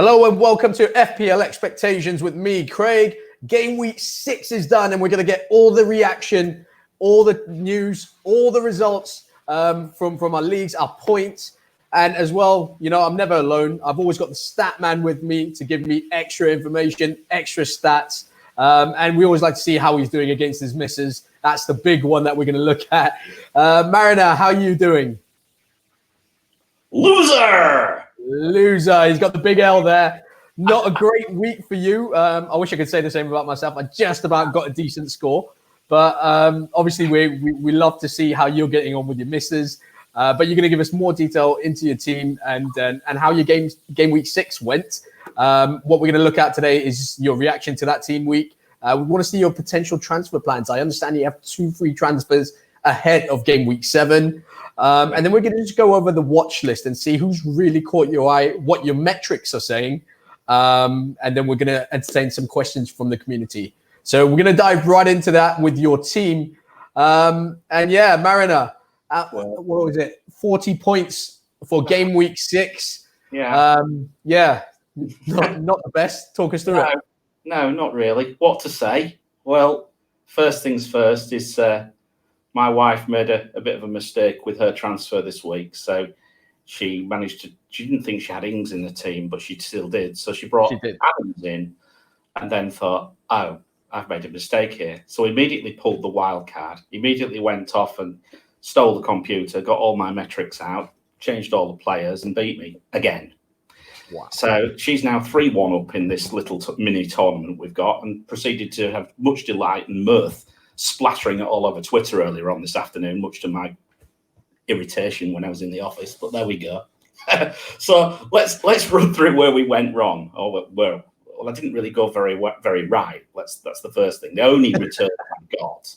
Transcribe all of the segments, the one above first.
Hello and welcome to FPL Expectations with me, Craig. Game week 6 is done and we're going to get all the reaction, all the news, all the results from our leagues, our points. And as well, you know, I'm never alone. I've always got the stat man with me to give me extra information, extra stats. And we always like to see how he's doing against his misses. That's the big one that we're going to look at. Mariner, how are you doing? Loser! He's got the big L there. Not a great week for you. I wish I could say the same about myself. I just about got a decent score. But obviously, we love to see how you're getting on with your misses. But you're going to give us more detail into your team and how your game week 6 went. What we're going to look at today is your reaction to that team week. We want to see your potential transfer plans. I understand you have 2 free transfers ahead of game week 7. And then we're going to just go over the watch list and see who's really caught your eye, what your metrics are saying. And then we're going to entertain some questions from the community. So we're going to dive right into that with your team. And yeah, Mariner, what was it? 40 points for game week 6. Yeah. Not the best. Talk us through it. No, not really. What to say? Well, first things first is my wife made a bit of a mistake with her transfer this week. So she didn't think she had Ings in the team, but she still did. So she brought Adams in and then thought, oh, I've made a mistake here. So immediately pulled the wild card, immediately went off and stole the computer, got all my metrics out, changed all the players and beat me again. Wow. So she's now 3-1 up in this little mini tournament we've got and proceeded to have much delight and mirth splattering it all over Twitter earlier on this afternoon, much to my irritation when I was in the office. But there we go. So let's run through where we went wrong. Well, I didn't really go very right. That's the first thing. The only returns I got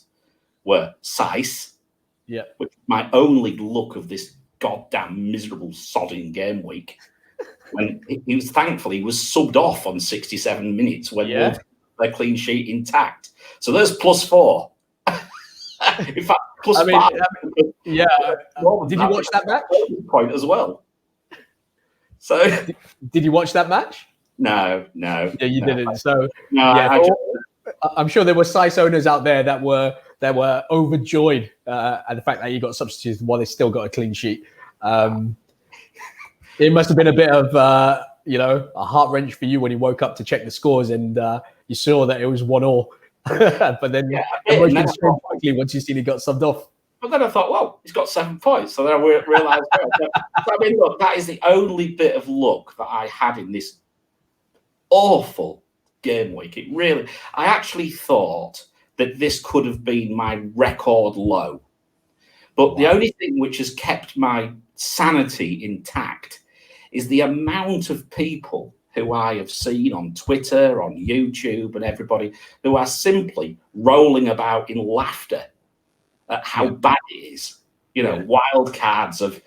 were Sice, which was my only luck of this goddamn miserable sodding game week. When he was subbed off on 67 minutes when Wolves their clean sheet intact. So there's +4. In fact, +5. Did you watch that match? Point as well. So did you watch that match? No. Yeah, you didn't. So no, I'm sure there were Sice owners out there that were overjoyed at the fact that you got substituted while they still got a clean sheet. It must have been a bit of a heart wrench for you when you woke up to check the scores and you saw that it was 1-1. But then emotions changed quickly once you seen he got subbed off. But then I thought, well, he's got 7 points. So then I realised, I mean, look, that is the only bit of luck that I had in this awful game week. I actually thought that this could have been my record low. But the only thing which has kept my sanity intact is the amount of people who I have seen on Twitter, on YouTube, and everybody who are simply rolling about in laughter at how bad it is. Wild cards of,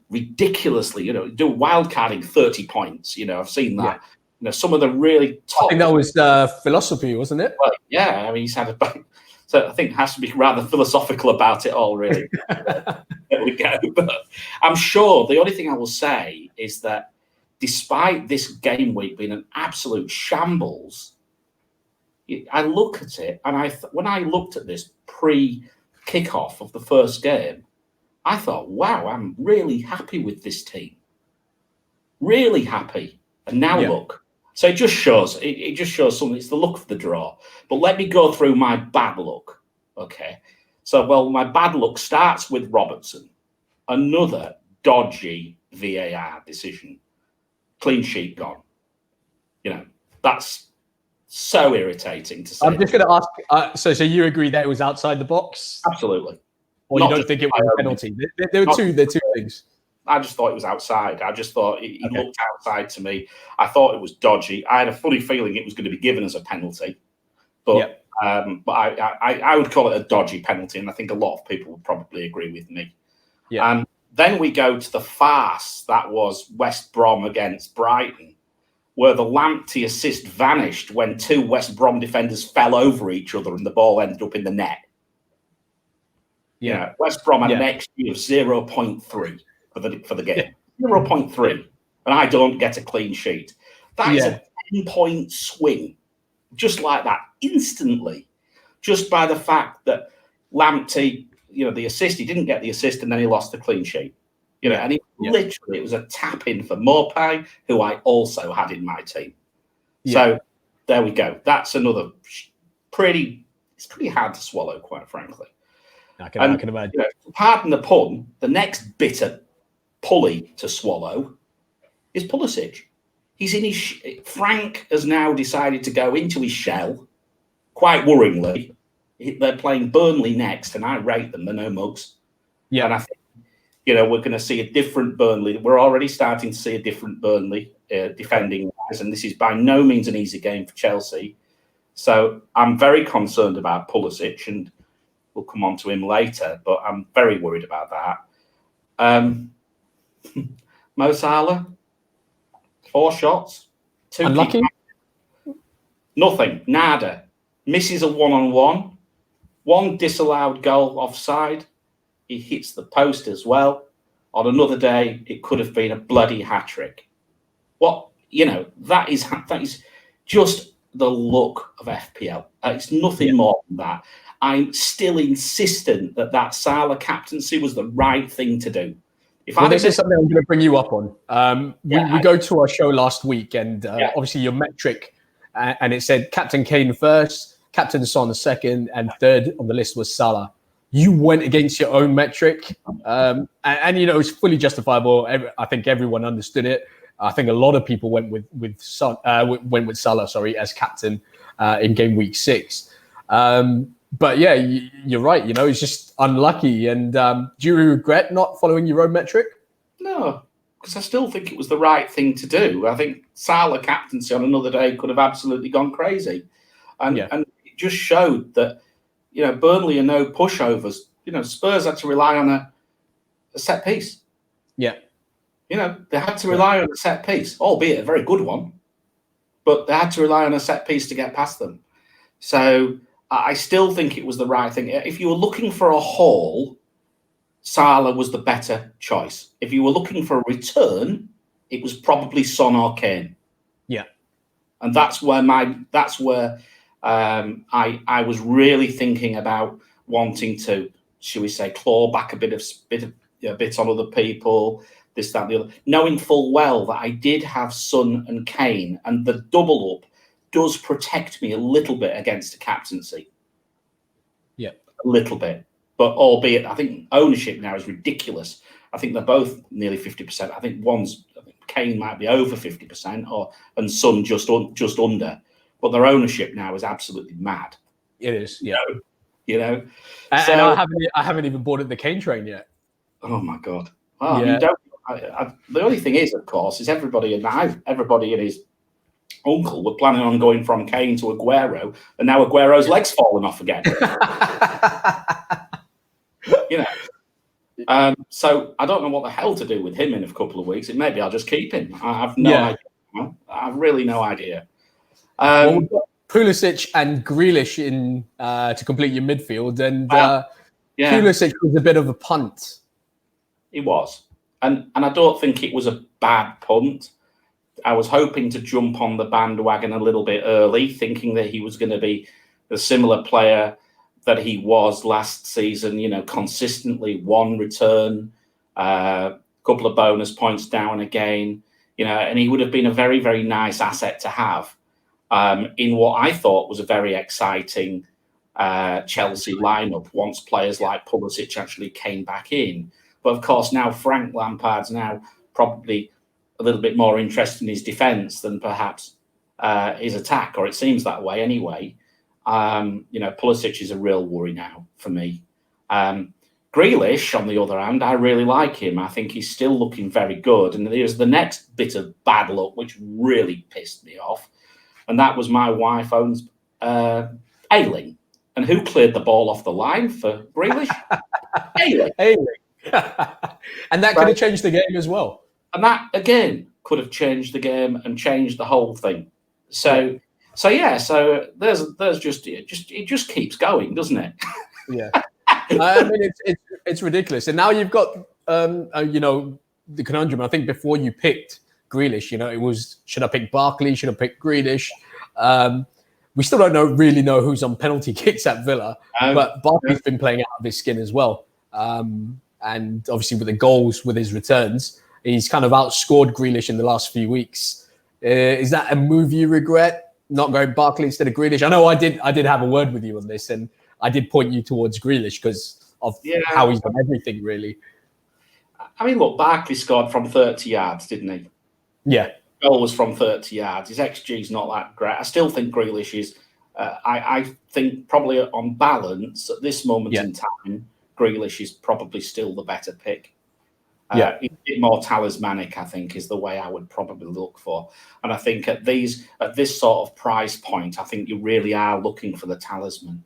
ridiculously, do wild carding 30 points. I've seen that. Some of the really top. I think that was philosophy, wasn't it? Well, yeah, I mean, he's had a. So I think it has to be rather philosophical about it all, really. There we go. But I'm sure the only thing I will say is that despite this game week being an absolute shambles, I look at it and when I looked at this pre-kickoff of the first game, I thought, wow, I'm really happy with this team. Really happy. And now look. So it just shows something. It's the luck of the draw. But let me go through my bad luck. Okay. So, my bad luck starts with Robertson. Another dodgy VAR decision. Clean sheet gone. That's so irritating to say. I'm just going to ask, so you agree that it was outside the box? Absolutely. Or you don't think it was a penalty? There are two things. I just thought it was outside. I just thought he looked outside to me. I thought it was dodgy. I had a funny feeling it was going to be given as a penalty. But I would call it a dodgy penalty, and I think a lot of people would probably agree with me. Yeah. Then we go to the farce that was West Brom against Brighton, where the Lamptey assist vanished when 2 West Brom defenders fell over each other and the ball ended up in the net. West Brom had an XG of 0.3 for the game. 0.3. And I don't get a clean sheet. That is a 10-point swing, just like that, instantly, just by the fact that Lamptey, the assist, he didn't get the assist, and then he lost the clean sheet. And literally, it was a tap in for Morpay, who I also had in my team. Yeah. So there we go. That's another it's pretty hard to swallow, quite frankly. I can imagine. Pardon the pun, the next bitter pulley to swallow is Pulisic. He's in his Frank has now decided to go into his shell, quite worryingly. They're playing Burnley next, and I rate them. They're no mugs. Yeah. And I think, we're going to see a different Burnley. We're already starting to see a different Burnley defending-wise, and this is by no means an easy game for Chelsea. So I'm very concerned about Pulisic, and we'll come on to him later, but I'm very worried about that. Mo Salah, 4 shots, 2 unlucky. Nothing, nada. Misses a 1-on-1, 1 disallowed goal offside. He hits the post as well. On another day, it could have been a bloody hat-trick. That is just the look of FPL. It's nothing more than that. I'm still insistent that Salah captaincy was the right thing to do. This is something I'm going to bring you up on. We go to our show last week, and obviously your metric, and it said Captain Kane first, Captain Son second, and third on the list was Salah. You went against your own metric, and it's fully justifiable. I think everyone understood it. I think a lot of people went with Salah, as captain in game week 6. But yeah, you're right. It's just unlucky. And do you regret not following your own metric? No, because I still think it was the right thing to do. I think Salah captaincy on another day could have absolutely gone crazy, and it just showed that Burnley are no pushovers. Spurs had to rely on a set piece. Yeah. They had to rely on a set piece, albeit a very good one, but they had to rely on a set piece to get past them. So I still think it was the right thing. If you were looking for a haul, Salah was the better choice. If you were looking for a return, it was probably Son or Kane. Yeah. And that's where I was really thinking about wanting to, shall we say, claw back a bit on other people, this, that, and the other, knowing full well that I did have Son and Kane, and the double up does protect me a little bit against a captaincy. Yeah, a little bit, but albeit I think ownership now is ridiculous. I think they're both nearly 50%. I think Kane might be over 50%, and Son just under. But their ownership now is absolutely mad. It is, yeah. And I haven't even boarded the Kane train yet. Oh my God! Well, the only thing is, of course, is everybody and his uncle were planning on going from Kane to Aguero, and now Aguero's legs fallen off again. So I don't know what the hell to do with him in a couple of weeks. Maybe I'll just keep him. I have no idea. I have really no idea. We've got Pulisic and Grealish in to complete your midfield, and Pulisic was a bit of a punt. He was, and I don't think it was a bad punt. I was hoping to jump on the bandwagon a little bit early, thinking that he was going to be the similar player that he was last season. Consistently 1 return, a couple of bonus points down again. And he would have been a very, very nice asset to have. In what I thought was a very exciting Chelsea lineup once players like Pulisic actually came back in. But of course, now Frank Lampard's now probably a little bit more interested in his defence than perhaps his attack, or it seems that way anyway. Pulisic is a real worry now for me. Grealish, on the other hand, I really like him. I think he's still looking very good. And there's the next bit of bad luck, which really pissed me off. And that was my wife owns Ayling. And who cleared the ball off the line for Grealish? Ayling. And that could have changed the game as well. And that, again, could have changed the game and changed the whole thing. So there's just it just keeps going, doesn't it? Yeah. I mean, it's ridiculous. And now you've got, the conundrum. I think before you picked Grealish. You know, it was, should I pick Barkley? Should I pick Grealish? We still don't really know who's on penalty kicks at Villa, but Barkley's been playing out of his skin as well. And obviously with the goals, with his returns, he's kind of outscored Grealish in the last few weeks. Is that a move you regret, not going Barkley instead of Grealish? I know I did have a word with you on this, and I did point you towards Grealish because of how he's done everything, really. I mean, look, Barkley scored from 30 yards, didn't he? Yeah. Goal was from 30 yards. His XG is not that great. I still think Grealish is, I think probably on balance at this moment in time, Grealish is probably still the better pick. A bit more talismanic, I think, is the way I would probably look for. And I think at this sort of price point, I think you really are looking for the talisman,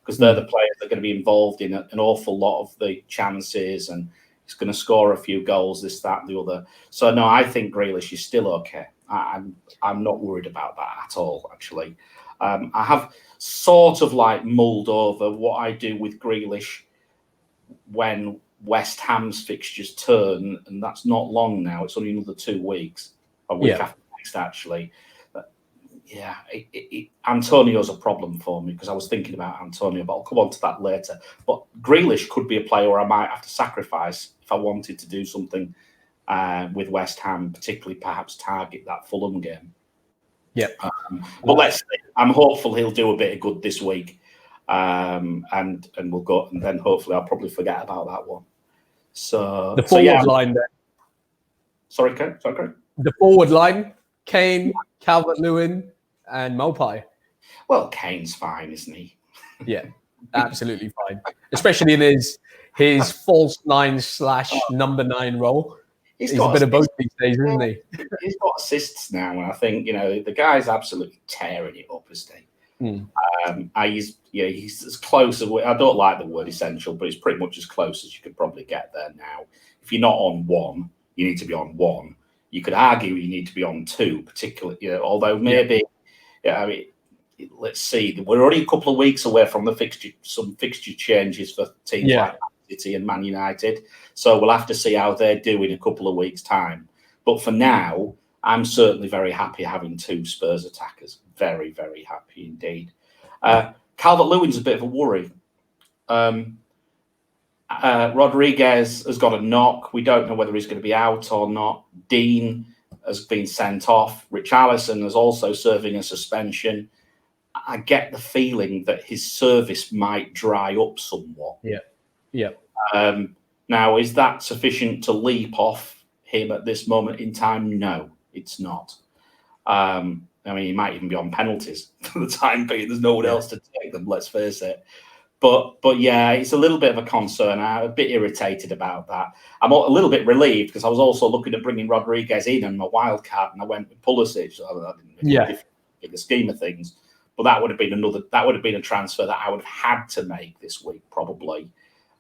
because they're the players that are going to be involved in an awful lot of the chances, and he's going to score a few goals, this, that, and the other. So no, I think Grealish is still okay. I'm not worried about that at all, actually. I have sort of like mulled over what I do with Grealish when West Ham's fixtures turn, and that's not long now. It's only another 2 weeks, a week after next, actually. Antonio's a problem for me, because I was thinking about Antonio, but I'll come on to that later. But Grealish could be a player where I might have to sacrifice if I wanted to do something with West Ham, particularly perhaps target that Fulham game. Yeah. But let's see. I'm hopeful he'll do a bit of good this week. And we'll go, and then hopefully I'll probably forget about that one. So the forward line there. Sorry, Craig. The forward line: Kane, Calvert-Lewin, and Mopai. Well, Kane's fine, isn't he? Yeah, absolutely fine. Especially in his false nine / number 9 role. He's got a bit of both these days, isn't he? He's got assists now, and I think the guy's absolutely tearing it up, isn't he? He's as close as, I don't like the word essential, but it's pretty much as close as you could probably get there now. If you're not on 1, you need to be on 1. You could argue you need to be on 2, particularly, although maybe, let's see. We're only a couple of weeks away from some fixture changes for teams like City and Man United. So we'll have to see how they're doing in a couple of weeks' time. But for now, I'm certainly very happy having 2 Spurs attackers. Very, very happy indeed. Calvert-Lewin's a bit of a worry. Rodriguez has got a knock. We don't know whether he's going to be out or not. Dean has been sent off. Richarlison is also serving a suspension. I get the feeling that his service might dry up somewhat. Yeah. Now, is that sufficient to leap off him at this moment in time? No, it's not. He might even be on penalties for the time being. There's no one else to take them, let's face it. But yeah, it's a little bit of a concern. I'm a bit irritated about that. I'm a little bit relieved, because I was also looking at bringing Rodriguez in on my wild card, and I went with Pulisic. So that didn't really in the scheme of things. But that would have been a transfer that I would have had to make this week, probably.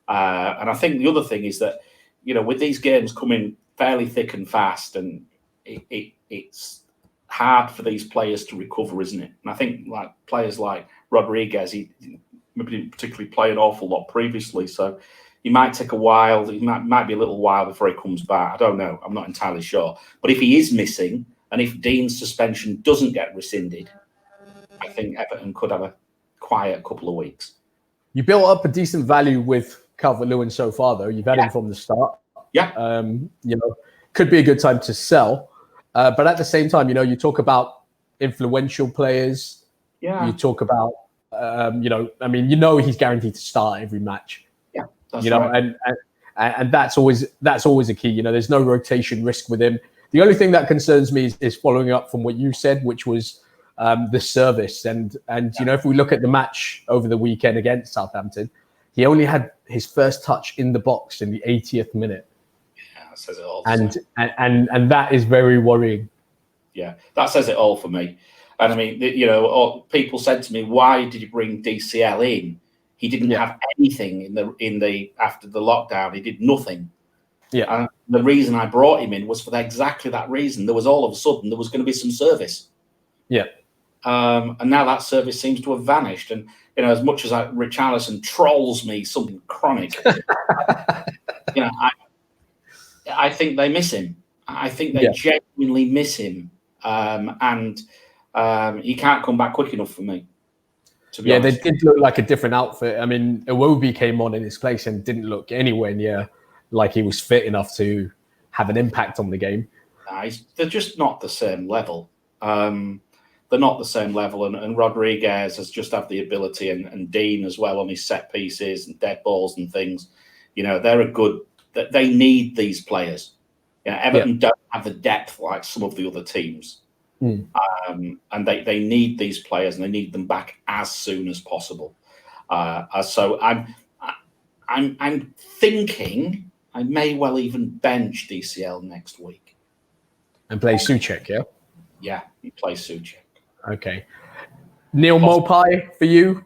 And I think the other thing is that, with these games coming fairly thick and fast, and it's hard for these players to recover, isn't it? And I think like players like Rodriguez, he maybe didn't particularly play an awful lot previously, so he might take a while. He might be a little while before he comes back. I don't know. I'm not entirely sure. But if he is missing, and if Dean's suspension doesn't get rescinded, I think Everton could have a quiet couple of weeks. You built up a decent value with Calvert-Lewin so far, though. You've had him from the start. Yeah. Could be a good time to sell. But at the same time, you talk about influential players. Yeah. You talk about, he's guaranteed to start every match. Yeah. That's right. And that's always a key. There's no rotation risk with him. The only thing that concerns me is following up from what you said, which was the service. And if we look at the match over the weekend against Southampton, he only had his first touch in the box in the 80th minute. Yeah, that says it all. And that is very worrying. Yeah, that says it all for me. And I mean, people said to me, "Why did you bring DCL in? He didn't have anything in the after the lockdown. He did nothing." Yeah. And the reason I brought him in was for exactly that reason. There was all of a sudden there was going to be some service. Yeah. And now that service seems to have vanished. And as much as Richarlison trolls me something chronic, I think they miss him. I think they genuinely miss him, and he can't come back quick enough for me. To be honest. They did look like a different outfit. I mean, Iwobi came on in his place and didn't look anywhere near like he was fit enough to have an impact on the game. They're just not the same level. They're not the same level, and Rodriguez has just had the ability, and Dean as well on his set pieces and dead balls and things. They're a good. They need these players. Everton don't have the depth like some of the other teams, and they need these players, and they need them back as soon as possible. So I'm thinking I may well even bench DCL next week and play Souček. Yeah, you play Souček. Okay. Neil Mopai for you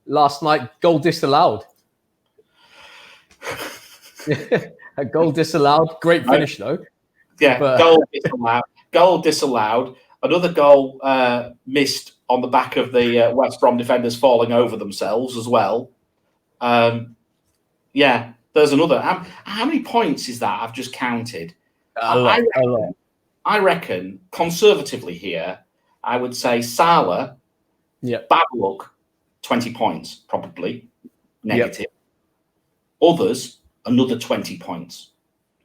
last night. Goal disallowed. A goal disallowed. Great finish though. Yeah, goal disallowed. Another goal missed on the back of the West Brom defenders falling over themselves as well. Yeah, there's another. How many points is that? I've just counted. A lot. I reckon conservatively here, I would say Salah, bad luck, 20 points, probably negative. Others, another 20 points.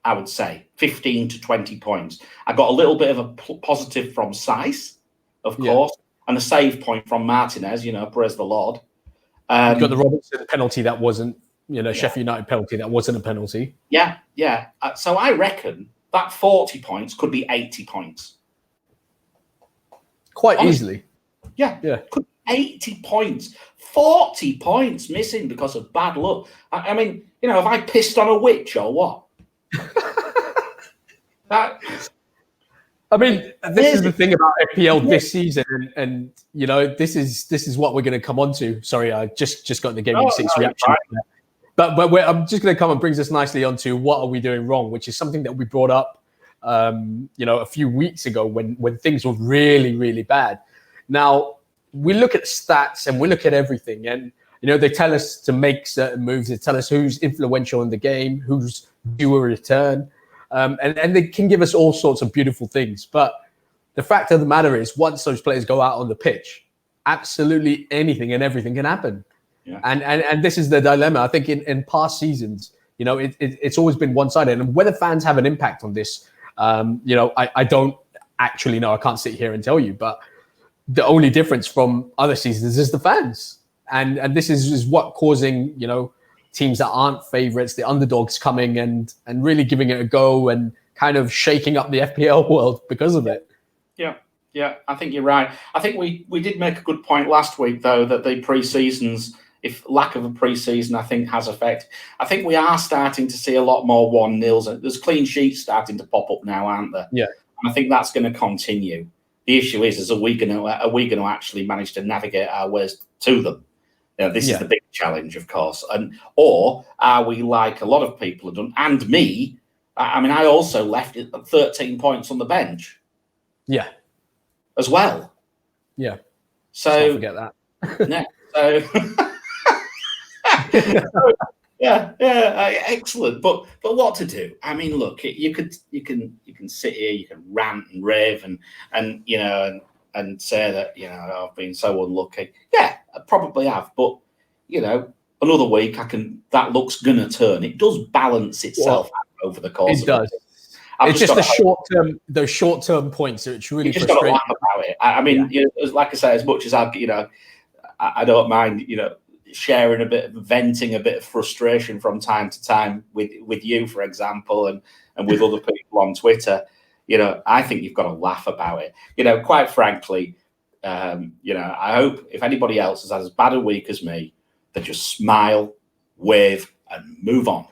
I would say 15 to 20 points. I got a little bit of a positive from Saiss, of course, and a save point from Martinez, praise the Lord. You got the Robertson penalty that wasn't, Sheffield United penalty that wasn't a penalty. Yeah. So I reckon that 40 points could be 80 points. Quite easily. Yeah. 80 points. 40 points missing because of bad luck. I mean, have I pissed on a witch or what? This is the thing about FPL this season, and this is what we're going to come on to. Sorry, I just got the GW6 reaction. Right. But I'm just going to come and brings us nicely onto what are we doing wrong, which is something that we brought up, a few weeks ago when things were really, really bad. Now we look at stats and we look at everything, and they tell us to make certain moves. They tell us who's influential in the game, who's due a return, and they can give us all sorts of beautiful things. But the fact of the matter is, once those players go out on the pitch, absolutely anything and everything can happen. Yeah. And this is the dilemma. I think in past seasons, it's always been one-sided. And whether fans have an impact on this, I don't actually know. I can't sit here and tell you. But the only difference from other seasons is the fans. And this is what causing, teams that aren't favourites, the underdogs coming and really giving it a go and kind of shaking up the FPL world because of it. Yeah, I think you're right. I think we did make a good point last week, though, that the pre-seasons, if lack of a pre-season, I think has effect. I think we are starting to see a lot more 1-0s. There's clean sheets starting to pop up now, aren't there? Yeah. And I think that's going to continue. The issue is are we going to actually manage to navigate our ways to them? This is the big challenge, of course. Or are we, like a lot of people have done, and me, I also left it at 13 points on the bench. Yeah. As well. Yeah. So don't forget that. Excellent. But what to do? Look, you can sit here, you can rant and rave and say that I've been so unlucky. Yeah, I probably have. But another week that luck's gonna turn. It does balance itself out over the course. It does. It's just the short-term points. It's really just got to laugh about it. Like I say, as much as I don't mind, sharing a bit, venting a bit of frustration from time to time with you, for example, and with other people on Twitter. I think you've got to laugh about it. Quite frankly, I hope if anybody else has had as bad a week as me, they just smile, wave, and move on.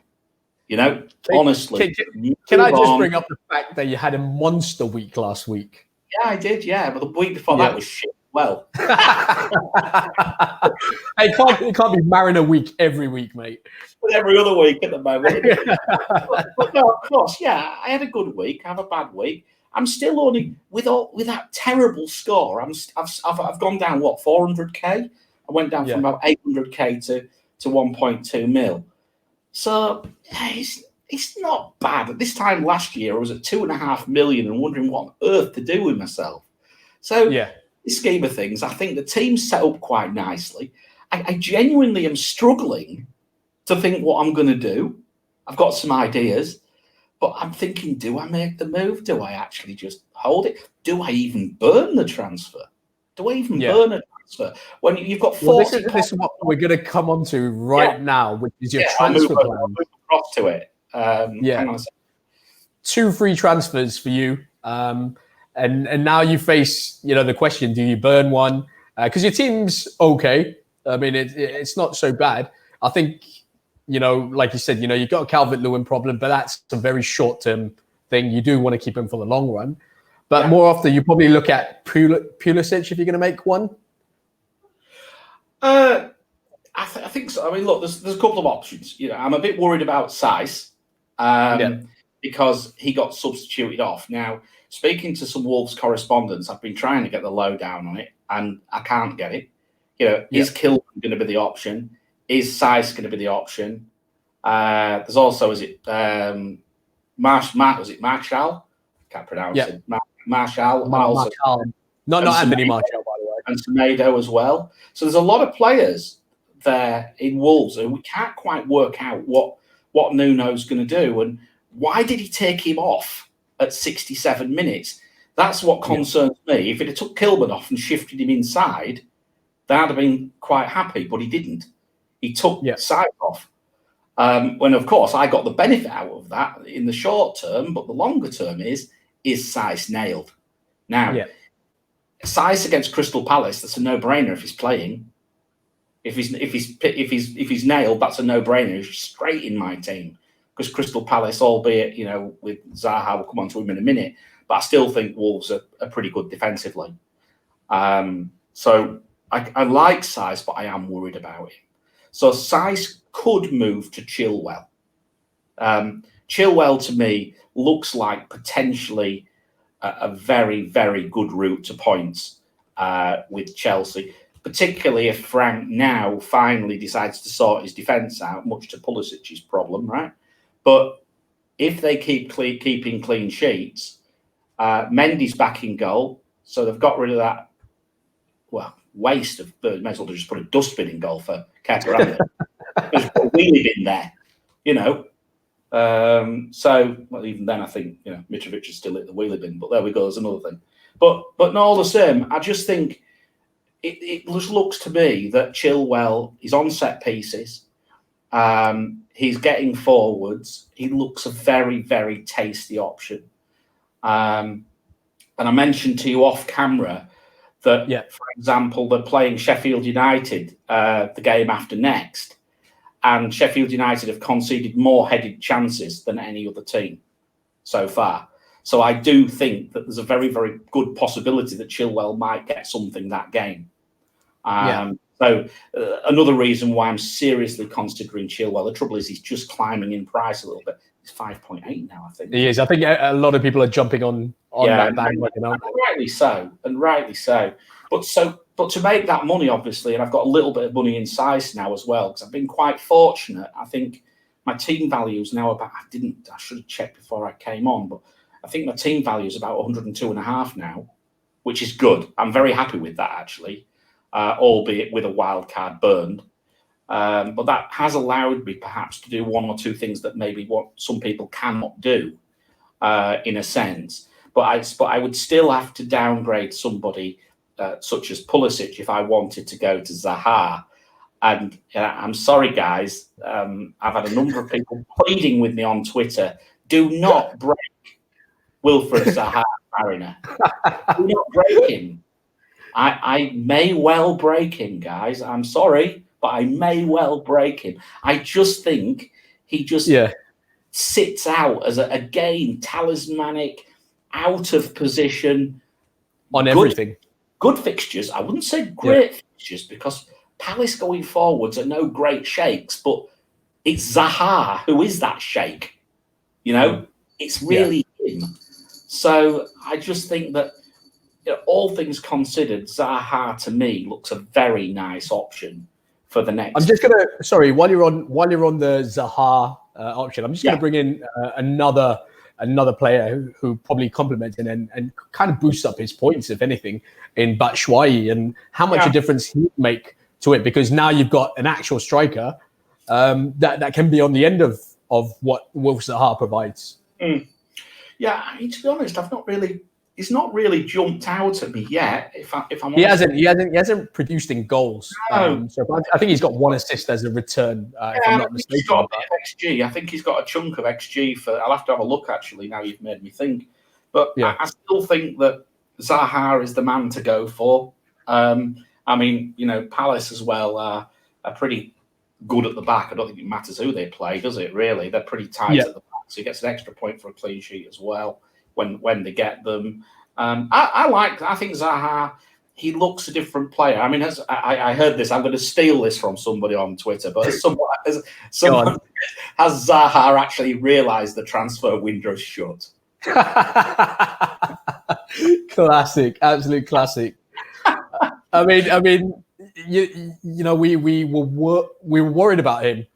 Honestly. Can I just bring up the fact that you had a monster week last week? Yeah, I did. Yeah, but the week before that was shit. Well, it can't be Mariner week every week, mate. But every other week at the moment. but no, of course, yeah. I had a good week. I have a bad week. I'm still only with that terrible score. I've gone down 400k. I went down from about 800k to 1.2 mil. So it's not bad. At this time last year, I was at 2.5 million and wondering what on earth to do with myself. So, Yeah. this scheme of things, I think the team's set up quite nicely. I genuinely am struggling to think what I'm going to do. I've got some ideas, but I'm thinking, do I make the move? Do I actually just hold it? Do I even burn the transfer? Do I even burn a transfer? When you've got 40... This is what we're going to come on to now, which is your transfer plan. I'll move across to it. Hang on a second. 2 free transfers for you. And now you face, the question, do you burn one? Because your team's okay. I mean, it's not so bad. I think, like you said, you've got a Calvert-Lewin problem, but that's a very short-term thing. You do want to keep him for the long run. But more often, you probably look at Pulisic if you're going to make one. I think so. I mean, look, there's a couple of options. I'm a bit worried about Size because he got substituted off. Now, speaking to some Wolves correspondents, I've been trying to get the lowdown on it, and I can't get it. Is Kilman going to be the option? Is Size going to be the option? There's also, was it Martial? I can't pronounce it. Martial. Not Anthony Martial, by the way. And Semedo as well. So there's a lot of players there in Wolves, and we can't quite work out what Nuno's going to do. And why did he take him off at 67 minutes? That's what concerns me. If it had took Kilman off and shifted him inside, then I'd have been quite happy, but he didn't. He took Size off. When, of course, I got the benefit out of that in the short term, but the longer term is Size nailed? Now, Size against Crystal Palace, that's a no-brainer if he's playing. If he's nailed, that's a no-brainer. He's straight in my team. Because Crystal Palace, albeit, with Zaha, we'll come on to him in a minute, but I still think Wolves are pretty good defensively. So I like Size, but I am worried about him. So Size could move to Chilwell. Chilwell, to me, looks like potentially a very, very good route to points with Chelsea, particularly if Frank now finally decides to sort his defence out, much to Pulisic's problem, right? But if they keep keeping clean sheets, Mendy's back in goal, so they've got rid of that, waste of, may as well just put a dustbin in goal for Kepa. There's a wheelie bin there, So, even then, I think, Mitrovic is still at the wheelie bin, but there we go, there's another thing. But no, all the same, I just think it just looks to me that Chilwell is on set pieces. He's getting forwards. He looks a very, very tasty option. And I mentioned to you off camera that, for example, they're playing Sheffield United the game after next. And Sheffield United have conceded more headed chances than any other team so far. So I do think that there's a very, very good possibility that Chilwell might get something that game. So another reason why I'm seriously considering Chilwell. The trouble is he's just climbing in price a little bit. He's 5.8 now, I think. He is. I think a lot of people are jumping on that bandwagon. Rightly so. But to make that money, obviously, and I've got a little bit of money in Size now as well, because I've been quite fortunate. I think my team value is now about, I should have checked before I came on, but I think my team value is about 102.5 now, which is good. I'm very happy with that, actually, albeit with a wild card burned. But that has allowed me perhaps to do one or two things that maybe what some people cannot do, in a sense. But I would still have to downgrade somebody such as Pulisic if I wanted to go to Zaha. And I'm sorry, guys. I've had a number of people pleading with me on Twitter. Do not break Wilfred Zaha, Mariner. Do not break him. I may well break him, guys. I'm sorry, but I may well break him. I just think he just sits out as again, talismanic, out of position. On everything. Good fixtures. I wouldn't say great fixtures because Palace going forwards are no great shakes, but it's Zaha who is that shake. It's really him. So I just think that all things considered, Zaha to me looks a very nice option for the next. I'm just gonna while you're on the Zaha option. I'm just going to bring in another player who probably complements and kind of boosts up his points, if anything, in Batshuayi, and how much a difference he would make to it, because now you've got an actual striker that can be on the end of what Wilf Zaha provides. Yeah, I mean, to be honest, he's not really jumped out at me yet. If I'm he honest. hasn't produced in goals. No. So I think he's got one assist as a return. If I'm not mistaken, he's got a bit of XG. I think he's got a chunk of XG I'll have to have a look actually. Now you've made me think, but I still think that Zaha is the man to go for. I mean, Palace as well are pretty good at the back. I don't think it matters who they play, does it? Really, they're pretty tight at the back, so he gets an extra point for a clean sheet as well when they get them. I think Zaha, he looks a different player. I mean, I heard this. I'm going to steal this from somebody on Twitter, but has Zaha actually realised the transfer window's shut? Classic, absolute classic. I mean, we were worried about him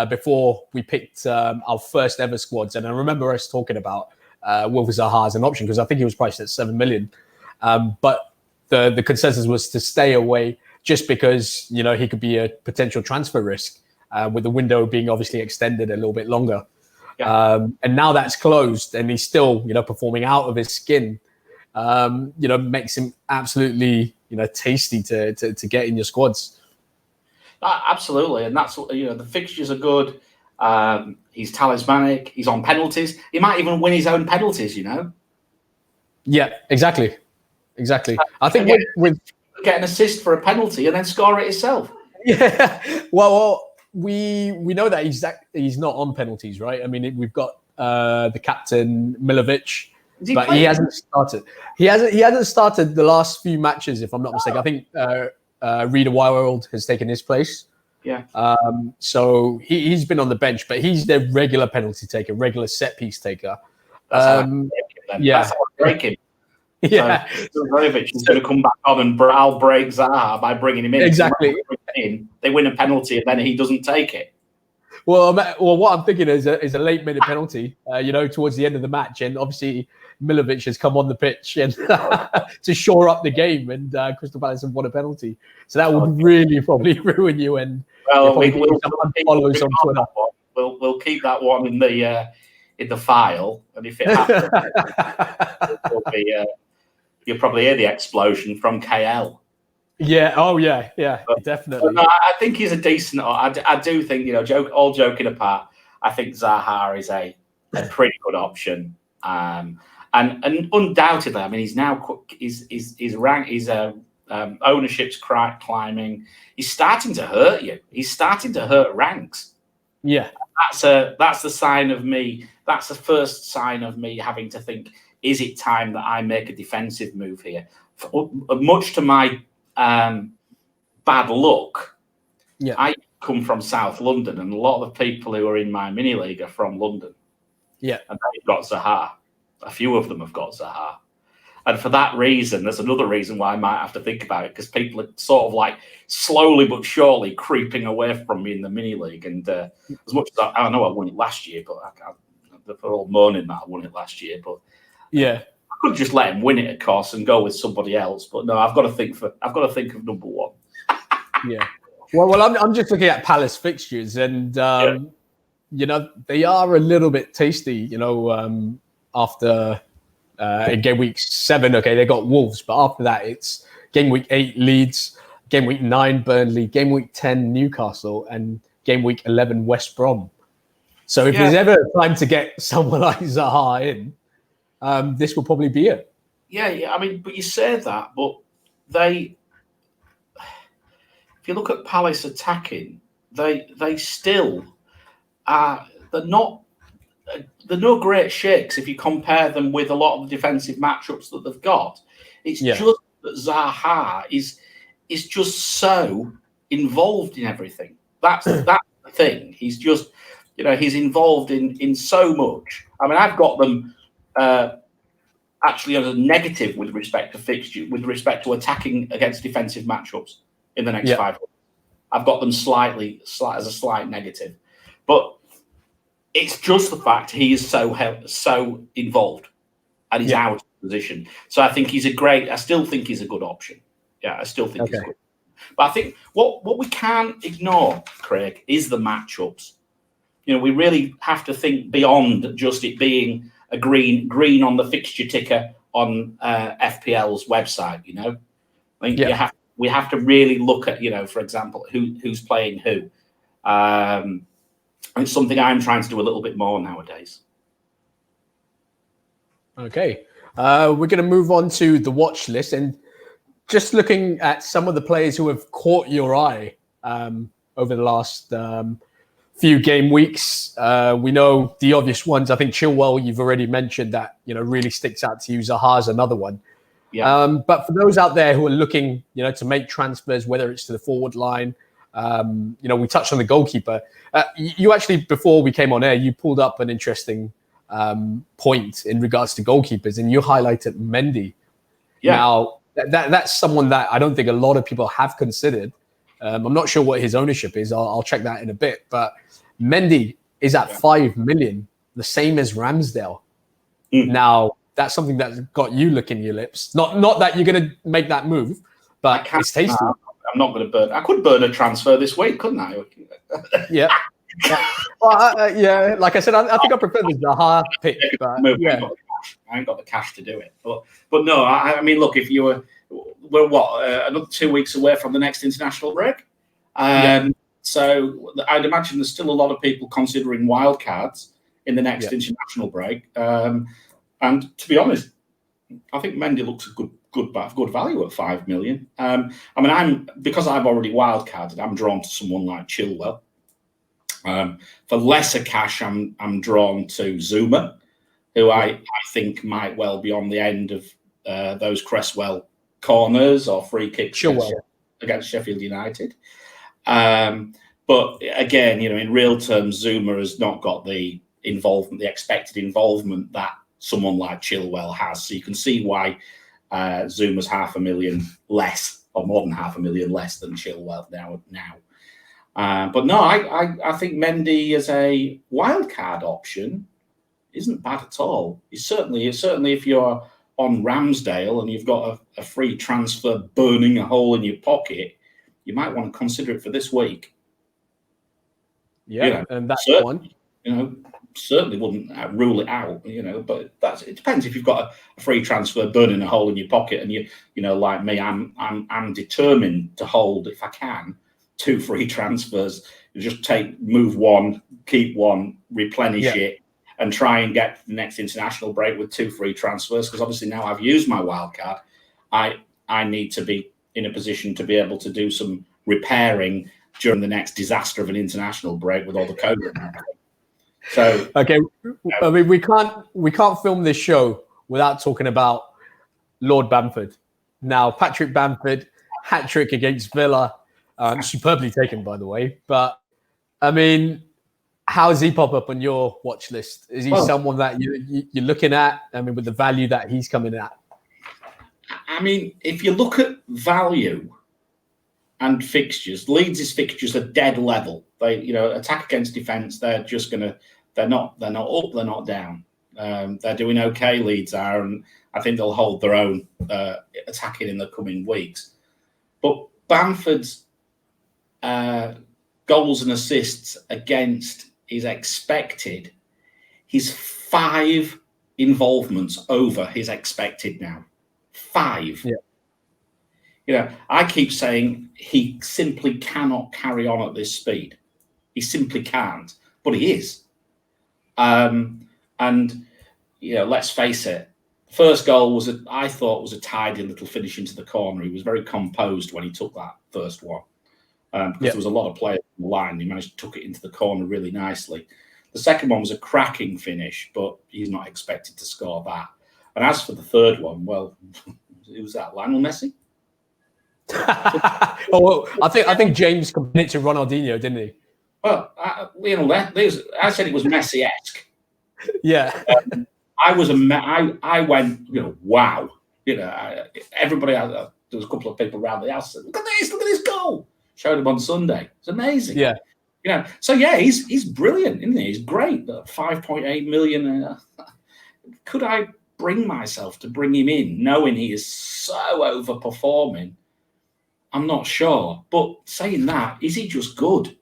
before we picked our first ever squads, and I remember us talking about Wilf Zaha as an option because I think he was priced at 7 million, but the consensus was to stay away just because he could be a potential transfer risk with the window being obviously extended a little bit longer. And now that's closed, and he's still performing out of his skin. Makes him absolutely tasty to get in your squads. Absolutely, and that's the fixtures are good. He's talismanic. He's on penalties. He might even win his own penalties. Yeah, exactly. I think with get an assist for a penalty and then score it himself. Yeah. Well, we know that he's not on penalties, right? I mean, we've got the captain Milovic. But he hasn't started. He hasn't started the last few matches, if I'm not mistaken. I think Reader Wild has taken his place. Yeah. So he's been on the bench, but he's their regular penalty taker, regular set piece taker. That's how I break him. Yeah. So Milovic is going to come back on and I'll break Zaha by bringing him in. Exactly. They win a penalty and then he doesn't take it. Well, what I'm thinking is a late minute penalty, towards the end of the match, and obviously Milovic has come on the pitch and to shore up the game, and Crystal Palace have won a penalty, so that would really probably ruin you. And we'll keep that one in the file, and if it happens, you'll probably hear the explosion from KL. Yeah. Oh, yeah. Definitely. But no, I think he's a decent. I do think all joking apart, I think Zaha is a pretty good option. And undoubtedly, I mean, he's now his rank, his ownership's climbing. He's starting to hurt you. He's starting to hurt ranks. Yeah, that's the sign of me. That's the first sign of me having to think: is it time that I make a defensive move here? Much to my bad luck, I come from South London, and a lot of the people who are in my mini league are from London. Yeah, and they've got Zaha. A few of them have got Zaha, and for that reason, there's another reason why I might have to think about it, because people are sort of like slowly but surely creeping away from me in the mini league. And as much as I know I won it last year, but they're all moaning that I won it last year, but yeah. I could just let him win it, of course, and go with somebody else. But no, I've got to think of number one. Yeah. Well, I'm just looking at Palace fixtures, and they are a little bit tasty. After in game week 7, okay, they got Wolves, but after that, it's game week 8 Leeds, game week 9 Burnley, game week 10 Newcastle, and game week 11 West Brom. So if there's ever a time to get someone like Zaha in, this will probably be it. Yeah. I mean, but you say that, but if you look at Palace attacking, they still are. They're no great shakes if you compare them with a lot of the defensive matchups that they've got. It's just that Zaha is just so involved in everything. That's the thing. He's just he's involved in so much. I mean, I've got them. Actually, as a negative with respect to fixture, with respect to attacking against defensive matchups in the next 5 weeks. I've got them slightly as a slight negative, but It's just the fact he is so involved and he's out of position. So I think I still think he's a good option. Yeah, I still think he's good. But I think what we can't ignore, Craig, is the matchups. We really have to think beyond just it being a green on the fixture ticker on FPL's website. I think we have to really look at, for example, who's playing who. It's something I'm trying to do a little bit more nowadays. Okay, we're going to move on to the watch list, and just looking at some of the players who have caught your eye over the last few game weeks. We know the obvious ones. I think Chilwell, you've already mentioned that, really sticks out to you. Zaha's another one. Yeah. But for those out there who are looking, to make transfers, whether it's to the forward line, we touched on the goalkeeper. You actually, before we came on air, you pulled up an interesting point in regards to goalkeepers, and you highlighted Mendy. Yeah. Now, that's someone that I don't think a lot of people have considered. I'm not sure what his ownership is. I'll check that in a bit. But Mendy is at 5 million, the same as Ramsdale. Now, that's something that's got you licking your lips. Not that you're going to make that move, but it's tasty. I'm not going to burn. I could burn a transfer this week, couldn't I? Yeah. Well, like I said, I think I prefer the Zaha pick. But, I ain't got the cash to do it. But no, I mean, look, if we're another 2 weeks away from the next international break. So I'd imagine there's still a lot of people considering wildcards in the next international break. And to be honest, I think Mendy looks a good value at 5 million. Because I've already wildcarded, I'm drawn to someone like Chilwell. For lesser cash, I'm drawn to Zuma, who I think might well be on the end of those Cresswell corners or free kicks against Sheffield United. But again, in real terms, Zuma has not got the expected involvement that someone like Chilwell has. So you can see why Zuma's 500,000 less, or more than 500,000 less than Chilwell now. But no, I think Mendy as a wildcard option isn't bad at all. It's certainly if you're on Ramsdale and you've got a free transfer burning a hole in your pocket, you might want to consider it for this week. Yeah, and that's one. Certainly wouldn't rule it out. But it depends. If you've got a free transfer burning a hole in your pocket, and you like me, I'm determined to hold, if I can, 2 free transfers. Just move one, keep one, replenish it, and try and get the next international break with 2 free transfers. Because obviously now I've used my wild card, I need to be in a position to be able to do some repairing during the next disaster of an international break with all the COVID. So okay, I mean we can't film this show without talking about Lord Bamford. Now Patrick Bamford, hat trick against Villa, superbly taken by the way. But I mean, how does he pop up on your watch list? Is he someone that you're looking at? I mean, with the value that he's coming at. I mean, if you look at value and fixtures, Leeds' fixtures are dead level. They, attack against defence. They're just they're not up. They're not down. They're doing okay. Leeds are, and I think they'll hold their own attacking in the coming weeks. But Bamford's goals and assists against his expected, he's 5 involvements over his expected now. 5. Yeah. I keep saying he simply cannot carry on at this speed. He simply can't, but he is. And let's face it. First goal I thought was a tidy little finish into the corner. He was very composed when he took that first one. Because there was a lot of players on the line. He managed to tuck it into the corner really nicely. The second one was a cracking finish, but he's not expected to score that. And as for the third one, well, who was that? Lionel Messi? I think James compared it to Ronaldinho, didn't he? Well, I said it was Messi-esque. Yeah. I went, wow. Everybody, there was a couple of people around the house said, look at this goal. Showed him on Sunday. It's amazing. Yeah. So yeah, he's brilliant, isn't he? He's great. 5.8 million. Could I bring myself to bring him in, knowing he is so overperforming? I'm not sure. But saying that, is he just good?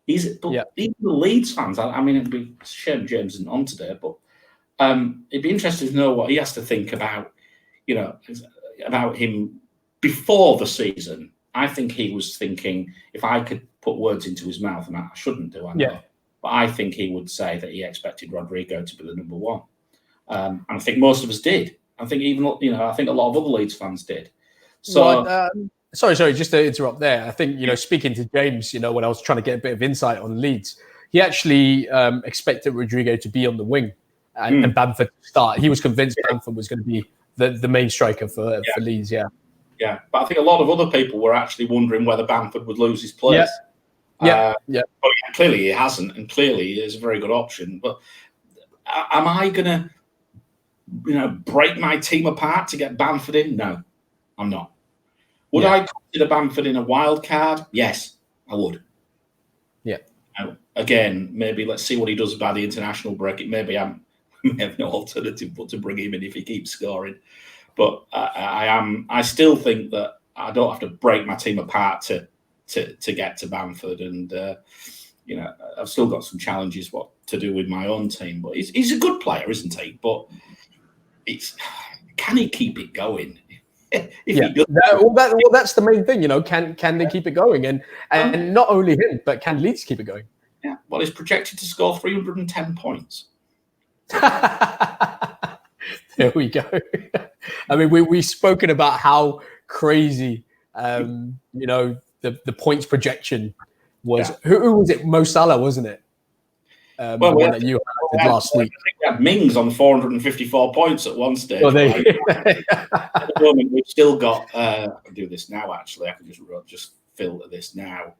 Even the Leeds fans. I mean, it'd be a shame James isn't on today, but it'd be interesting to know what he has to think about, about him before the season. I think he was thinking, if I could put words into his mouth, and I shouldn't do, I know, but I think he would say that he expected Rodrigo to be the number one. And I think most of us did. I think I think a lot of other Leeds fans did. So, sorry, just to interrupt there. I think, speaking to James, when I was trying to get a bit of insight on Leeds, he actually expected Rodrigo to be on the wing and Bamford to start. He was convinced Bamford was going to be the main striker for Leeds. Yeah, but I think a lot of other people were actually wondering whether Bamford would lose his place. But clearly he hasn't, and clearly he is a very good option. But am I going to, break my team apart to get Bamford in? No, I'm not. Would I consider Bamford in a wild card? Yes, I would. Yeah. Again, maybe let's see what he does by the international break. Maybe I have no alternative but to bring him in if he keeps scoring. But I still think that I don't have to break my team apart to get to Bamford, and I've still got some challenges what to do with my own team. But he's a good player, isn't he? But can he keep it going? That's the main thing. Can they keep it going? And not only him, but can Leeds keep it going? Yeah. Well, he's projected to score 310 points. There we go. I mean, we've spoken about how crazy, the points projection was. Who was it? Mo Salah, wasn't it? The one that you had last week. I think we had Mings on 454 points at one stage. Well, at the moment, we've still got. I can do this now. Actually, I can just filter this now.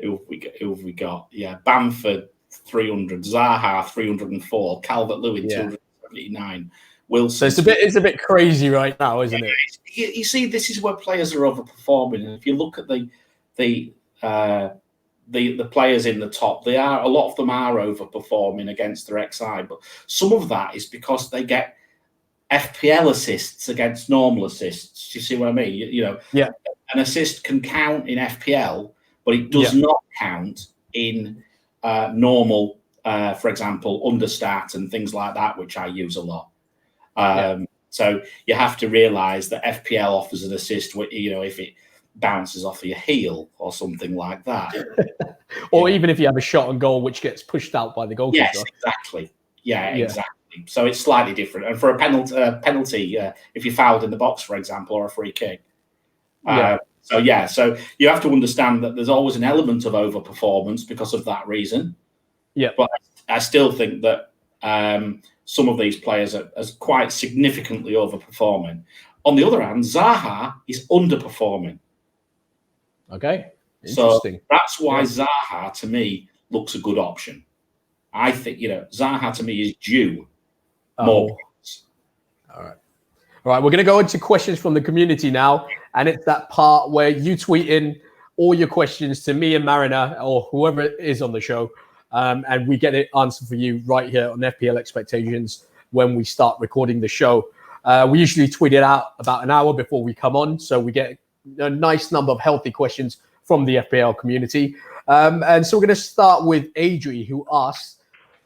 Who have we got? Yeah, Bamford 300, Zaha 304, Calvert-Lewin 279. Wilson. So it's a bit crazy right now, isn't it? You see, this is where players are overperforming, and if you look at the players in the top, a lot of them are overperforming against their XI, but some of that is because they get FPL assists against normal assists. Do you see what I mean? An assist can count in FPL, but it does not count in normal, for example, understat and things like that, which I use a lot. So you have to realise that FPL offers an assist, if it bounces off your heel or something like that. Or even if you have a shot on goal which gets pushed out by the goalkeeper. Yes, exactly. Exactly. So it's slightly different. And for a penalty, if you fouled in the box, for example, or a free kick. So you have to understand that there's always an element of overperformance because of that reason. Yeah. But I still think that some of these players are quite significantly overperforming. On the other hand, Zaha is underperforming. Okay. Interesting. So that's why Zaha, to me, looks a good option. I think, Zaha, to me, is due more points. All right. We're going to go into questions from the community now. And it's that part where you tweet in all your questions to me and Mariner or whoever it is on the show. And we get it answered for you right here on FPL Expectations when we start recording the show. We usually tweet it out about an hour before we come on. So we get a nice number of healthy questions from the FPL community. And so we're going to start with Adri, who asks,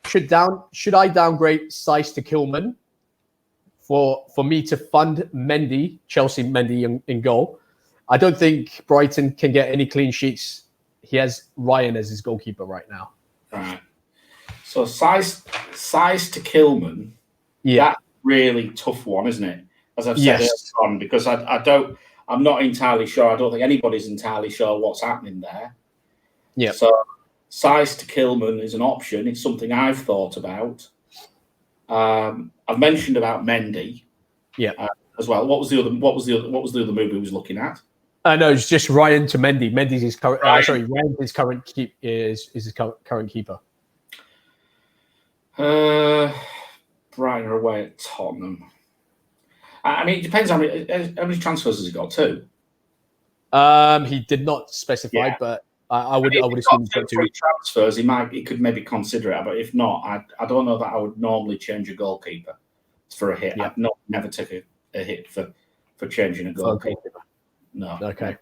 should I downgrade Sice to Kilman for me to fund Mendy, Chelsea Mendy in goal? I don't think Brighton can get any clean sheets. He has Ryan as his goalkeeper right now. Right. So size to Kilman, that's really tough one, isn't it? As I've said earlier on, because I'm not entirely sure. I don't think anybody's entirely sure what's happening there. Yeah. So size to Kilman is an option. It's something I've thought about. I've mentioned about Mendy. Yeah. As well. What was the other move he was looking at? No, it's just Ryan to Mendy. Mendy's his current. Ryan is his current keeper. Brighton are away at Tottenham. I mean, it depends how many transfers has he got too. He did not specify, but I would assume he's got 2 free transfers. He could maybe consider it, but if not, I don't know that I would normally change a goalkeeper for a hit. Yeah. I'd never take a hit for changing a goalkeeper. No. Okay.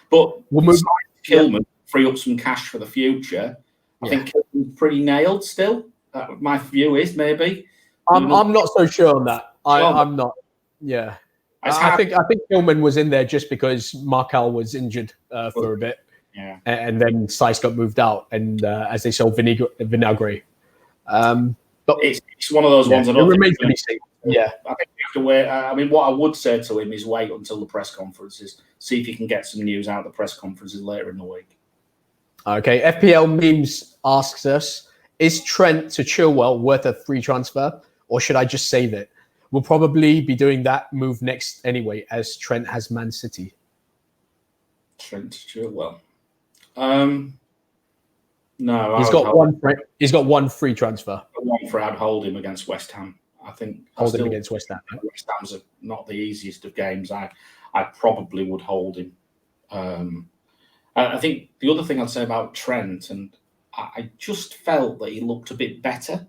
But we'll move. Kilman, free up some cash for the future. I think Kilman's pretty nailed still. My view is maybe. I'm not so sure on that. I'm not. Yeah. I think Kilman was in there just because Markel was injured for a bit. Yeah. And then Seiss got moved out, and as they sold Vinagre. But it's one of those ones. It remains to be seen. Yeah. I think we have to wait. I mean, what I would say to him is wait until the press conferences, see if he can get some news out of the press conferences later in the week. Okay. FPL Memes asks us, is Trent to Chilwell worth a free transfer, or should I just save it? We'll probably be doing that move next anyway, as Trent has Man City. Trent to Chilwell. No, he's got one free transfer. I'd hold him against West Ham. I think hold him against West Ham. West Ham's not the easiest of games. I probably would hold him. I think the other thing I'd say about Trent, and I just felt that he looked a bit better.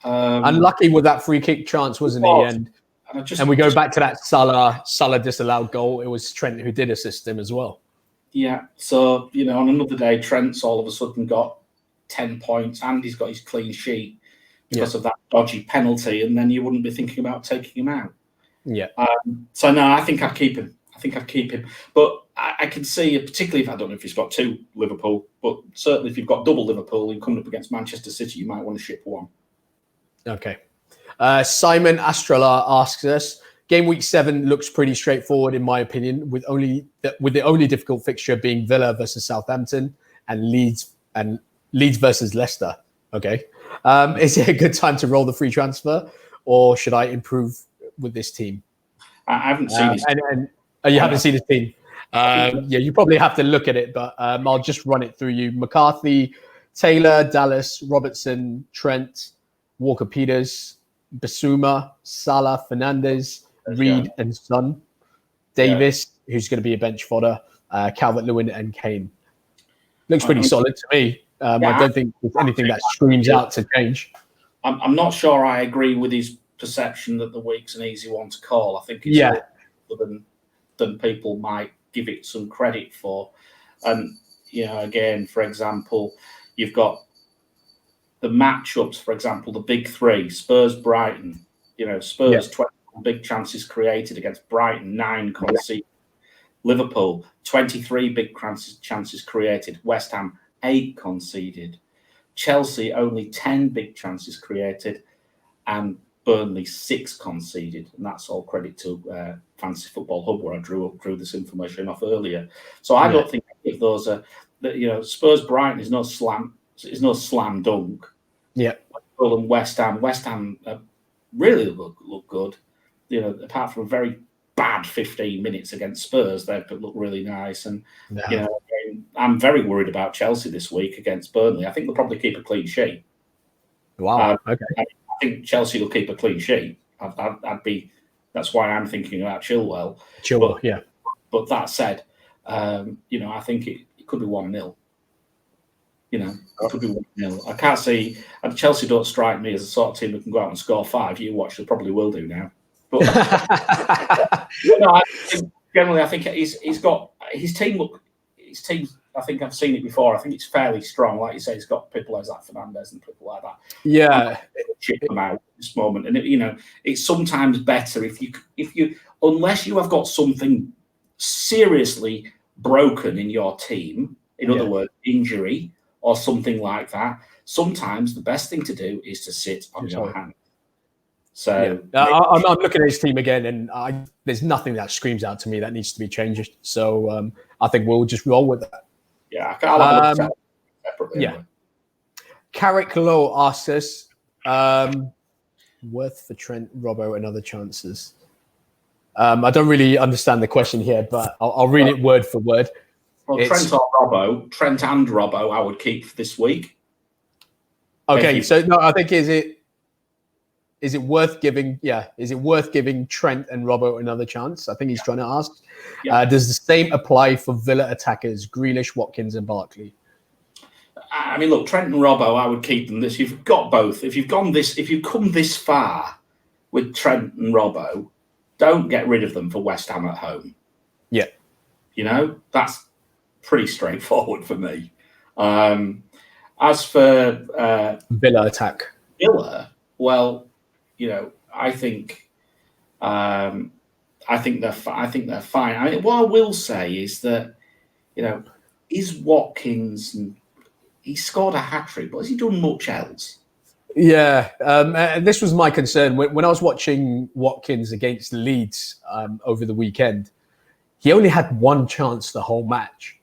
Unlucky with that free kick chance, wasn't he? And we go back to that Salah disallowed goal. It was Trent who did assist him as well. Yeah. So, on another day, Trent's all of a sudden got 10 points and he's got his clean sheet because of that dodgy penalty. And then you wouldn't be thinking about taking him out. Yeah. So, no, I think I'd keep him. But I can see, particularly if I don't know if he's got 2 Liverpool, but certainly if you've got double Liverpool and coming up against Manchester City, you might want to ship one. Okay. Simon Astrala asks us, game week 7 looks pretty straightforward in my opinion, with the only difficult fixture being Villa versus Southampton and Leeds versus Leicester. Okay. Is it a good time to roll the free transfer, or should I improve with this team? I haven't seen his you haven't seen his team. You probably have to look at it, but I'll just run it through you. McCarthy, Taylor, Dallas, Robertson, Trent, Walker-Peters, Basuma, Salah, Fernandez, Reed and Son, Davis, who's going to be a bench fodder, Calvert-Lewin and Kane. Looks pretty solid to me. I don't think there's anything that screams out to change. I'm not sure I agree with his perception that the week's an easy one to call. I think it's more than people might give it some credit for. And, again, for example, you've got the matchups, for example, the big 3, Spurs-Brighton. Spurs, 21 big chances created against Brighton, 9 conceded. Liverpool, 23 big chances created. West Ham, 8 conceded. Chelsea, only 10 big chances created. And Burnley, 6 conceded. And that's all credit to Fantasy Football Hub, where I drew this information off earlier. So I don't think if those are, Spurs-Brighton is no slam dunk. Yeah. And West Ham really look good. Apart from a very bad 15 minutes against Spurs, they've looked really nice. And I'm very worried about Chelsea this week against Burnley. I think they'll probably keep a clean sheet. Wow. Okay. I think Chelsea will keep a clean sheet. That's why I'm thinking about Chilwell. But that said, I think it could be 1-0. It could be 1-0. I can't see. And Chelsea don't strike me as the sort of team that can go out and score 5. You watch, they probably will do now. But I think he's got his team. His team. I think I've seen it before. I think it's fairly strong. Like you say, he's got people like Fernandez and people like that. Yeah, chip them out at this moment, and it's sometimes better if you unless you have got something seriously broken in your team. In other words, injury or something like that. Sometimes the best thing to do is to sit on your hand. So I'm looking at his team again, and there's nothing that screams out to me that needs to be changed. So I think we'll just roll with that. Yeah, I'll have a look separately. Yeah. Carrick Low asks us, worth for Trent, Robbo, and other chances. I don't really understand the question here, but I'll read it word for word. Well, Trent and Robbo, I would keep this week. Okay, so no, I think is it worth giving? Yeah, is it worth giving Trent and Robbo another chance? I think he's trying to ask. Yeah. Does the same apply for Villa attackers Grealish, Watkins, and Barkley? I mean, look, Trent and Robbo, I would keep them. You've got both. If you've come this far with Trent and Robbo, don't get rid of them for West Ham at home. Yeah, that's pretty straightforward for me. As for Villa attack, well, I think they're fine. I mean, what I will say is that is Watkins, he scored a hat-trick, but has he done much else? Yeah, this was my concern when I was watching Watkins against Leeds over the weekend. He only had one chance the whole match.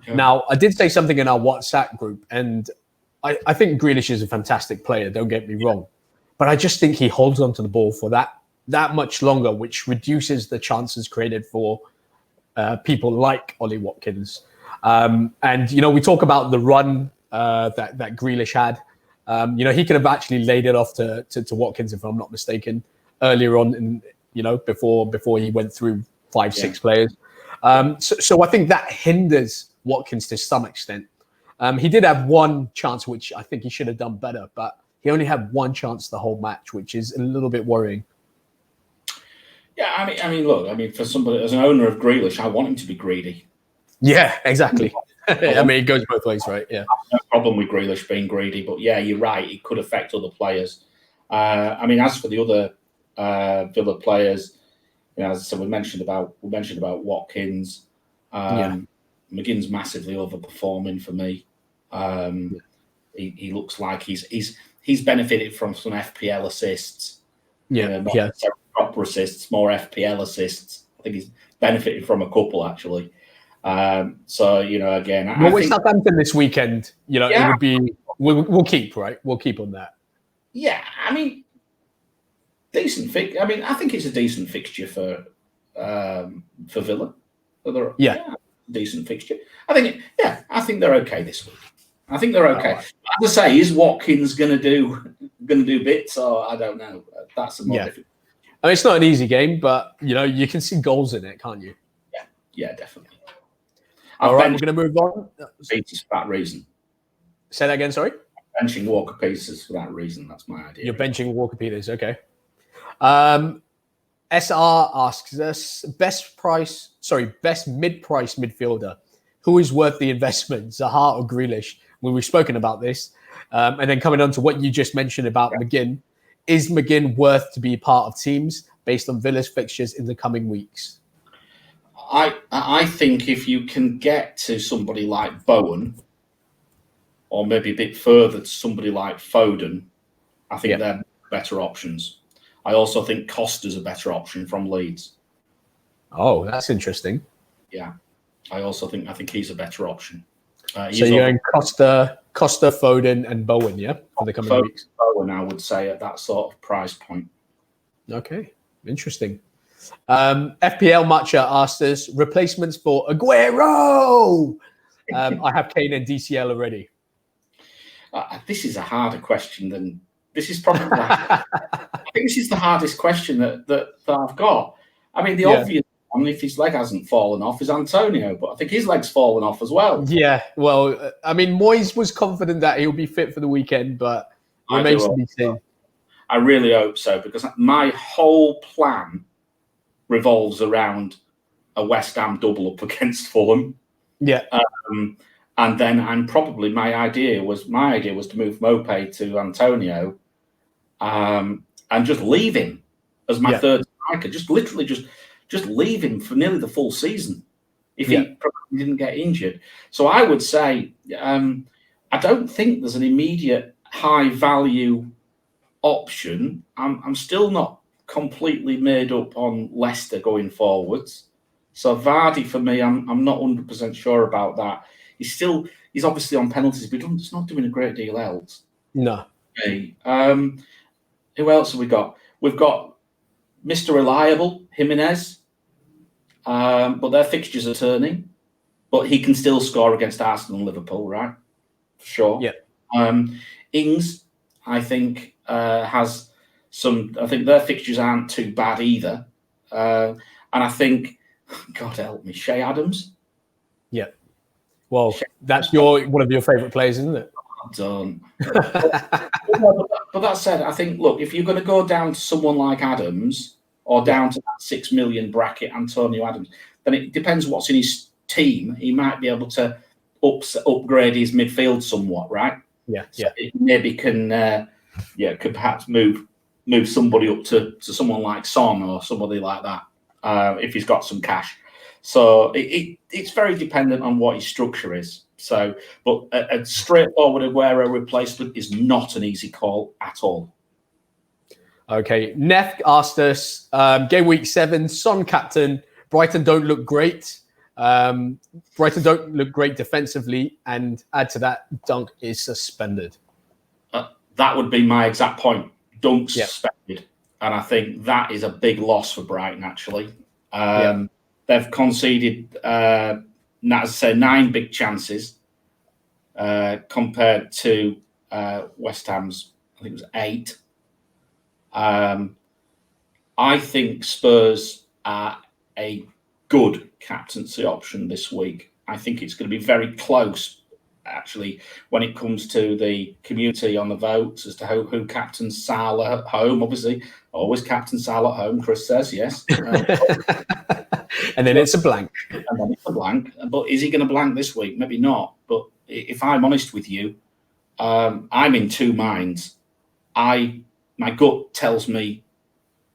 Yeah. Now, I did say something in our WhatsApp group, and I think Grealish is a fantastic player, don't get me wrong. But I just think he holds onto the ball for that much longer, which reduces the chances created for people like Ollie Watkins. And, we talk about the run that Grealish had. He could have actually laid it off to Watkins, if I'm not mistaken, earlier on, before he went through 5-6 players. So I think that hinders Watkins to some extent. He did have one chance, which I think he should have done better, but he only had one chance the whole match, which is a little bit worrying. Yeah, I mean, look, for somebody as an owner of Grealish, I want him to be greedy. Yeah, exactly. I mean, it goes both ways, right? Yeah. No problem with Grealish being greedy, but yeah, you're right. It could affect other players. I mean, as for the other Villa players, as I said, we mentioned about Watkins. McGinn's massively overperforming for me. He looks like he's benefited from some FPL assists. Not proper assists, more FPL assists. I think he's benefited from a couple actually. Again, I think Southampton this weekend. It would be we'll keep right. We'll keep on that. Yeah, I mean, decent fix. I mean, I think it's a decent fixture for Villa. Decent fixture. I think they're okay this week. I think they're okay. Right. As I say, is Watkins going to do bits, or I don't know. That's a more difficult. I mean, it's not an easy game, but you can see goals in it, can't you? Yeah, definitely. All right, we're going to move on. Peters for that reason. Say that again, sorry? I'm benching Walker Peters for that reason. That's my idea. You're benching Walker Peters, okay. SR asks us, best mid-price midfielder. Who is worth the investment, Zaha or Grealish? We've spoken about this. And then coming on to what you just mentioned about McGinn. Is McGinn worth to be part of teams based on Villa's fixtures in the coming weeks? I think if you can get to somebody like Bowen, or maybe a bit further to somebody like Foden, I think they're better options. I also think Costa's a better option from Leeds. Oh, that's interesting. Yeah, I think he's a better option. So you're going Costa, Foden, and Bowen, for the coming weeks. Bowen, I would say, at that sort of price point. Okay, interesting. FPL Matcha asked us replacements for Aguero. I have Kane and DCL already. This is a harder question than this is probably. I think this is the hardest question that I've got. I mean, the obvious one, if his leg hasn't fallen off, is Antonio, but I think his leg's fallen off as well. Yeah, well, I mean, Moyes was confident that he'll be fit for the weekend, but remains to be seen. I really hope so, because my whole plan revolves around a West Ham double up against Fulham. Yeah. And then my idea was to move Mopé to Antonio and just leave him as my third striker. Just literally just leave him for nearly the full season if he probably didn't get injured. So I would say I don't think there's an immediate high value option. I'm still not completely made up on Leicester going forwards. So Vardy for me, I'm not 100% sure about that. He's obviously on penalties, but he's not doing a great deal else. No. Okay. Who else have we got? We've got Mr. Reliable, Jimenez. But their fixtures are turning. But he can still score against Arsenal and Liverpool, right? For sure. Yeah. Ings, I think, has I think their fixtures aren't too bad either. And I think, God help me, Shea Adams. Yeah. Well, that's one of your favourite players, isn't it? I don't. But that said, I think, look, if you're going to go down to someone like Adams or down to that 6 million bracket, Antonio Adams, then it depends what's in his team. He might be able to upgrade his midfield somewhat, right? Yeah, so it maybe can could perhaps move somebody up to someone like Son or somebody like that if he's got some cash. So it's very dependent on what his structure is. So, but a straightforward Aguero replacement is not an easy call at all. Okay, Neff asked us, game week 7, Son captain, Brighton don't look great. Brighton don't look great defensively, and add to that, Dunk is suspended. That would be my exact point. Dunk's suspended, and I think that is a big loss for Brighton, actually. They've conceded, as I say, 9 big chances compared to West Ham's, I think it was 8. I think Spurs are a good captaincy option this week. I think it's going to be very close, actually, when it comes to the community on the votes as to who captains Salah at home. Obviously, always captain Salah at home, Chris says, yes. And then it's a blank. And then it's a blank. But is he going to blank this week? Maybe not. But if I'm honest with you, I'm in 2 minds. My gut tells me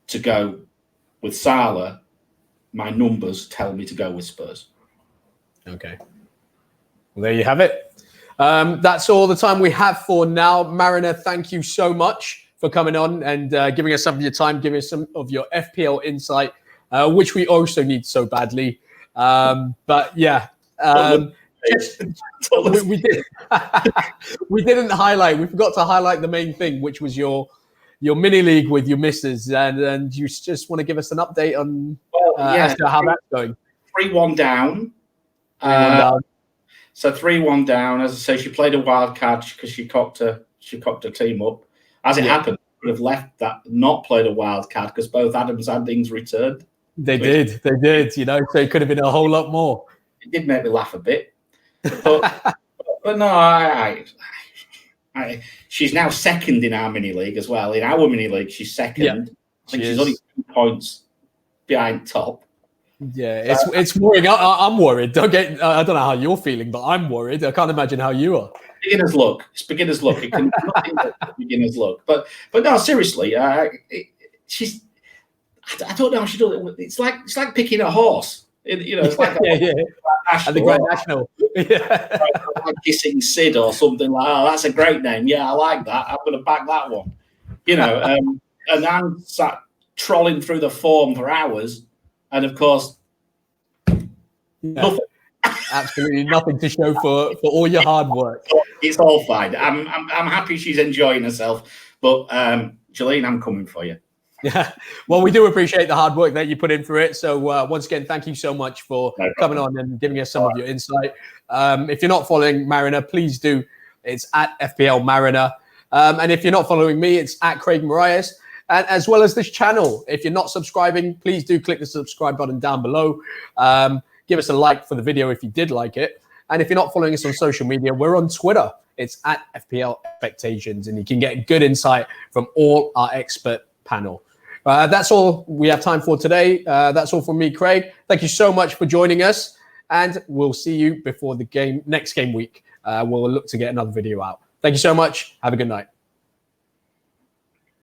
to go with Salah. My numbers tell me to go with Spurs. Okay. Well, there you have it. That's all the time we have for now. Mariner, thank you so much for coming on and giving us some of your time, giving us some of your FPL insight, which we also need so badly. But yeah, we did. We didn't highlight. We forgot to highlight the main thing, which was your mini league with your missus, and you just want to give us an update on as to how that's going. 3-1 down. 3-1 down. So 3-1 down. As I say, she played a wild card because she cocked her team up. As it happened, would have left that, not played a wild card because both Adams and Ings returned. They did. You know, so it could have been a whole lot more. It did make me laugh a bit, but no, she's now second in our mini league as well. In our mini league, she's second. Yeah, I think she's only 2 points behind top. Yeah, it's worrying. I'm worried. I don't know how you're feeling, but I'm worried. I can't imagine how you are. Beginner's luck. It's beginner's luck. It can nothing but beginner's luck. But no, seriously, she's. I don't know how she does it. It's like picking a horse. It's like at the Grand National. Like Kissing Sid or something like. Oh, that's a great name. Yeah, I like that. I'm going to back that one. And I'm sat trolling through the form for hours, and of course, nothing. Absolutely nothing to show for all your hard work. It's all fine. I'm happy she's enjoying herself, but Jolene, I'm coming for you. Yeah, well, we do appreciate the hard work that you put in for it. So once again, thank you so much for coming on and giving us some of your insight. If you're not following Mariner, please do. It's at FPL Mariner. And if you're not following me, it's at Craig Marias. And as well as this channel, if you're not subscribing, please do click the subscribe button down below. Give us a like for the video if you did like it. And if you're not following us on social media, we're on Twitter. It's at FPL Expectations, and you can get good insight from all our expert panel. That's all we have time for today. That's all from me, Craig. Thank you so much for joining us, and we'll see you before the next game week. We'll look to get another video out. Thank you so much. Have a good night.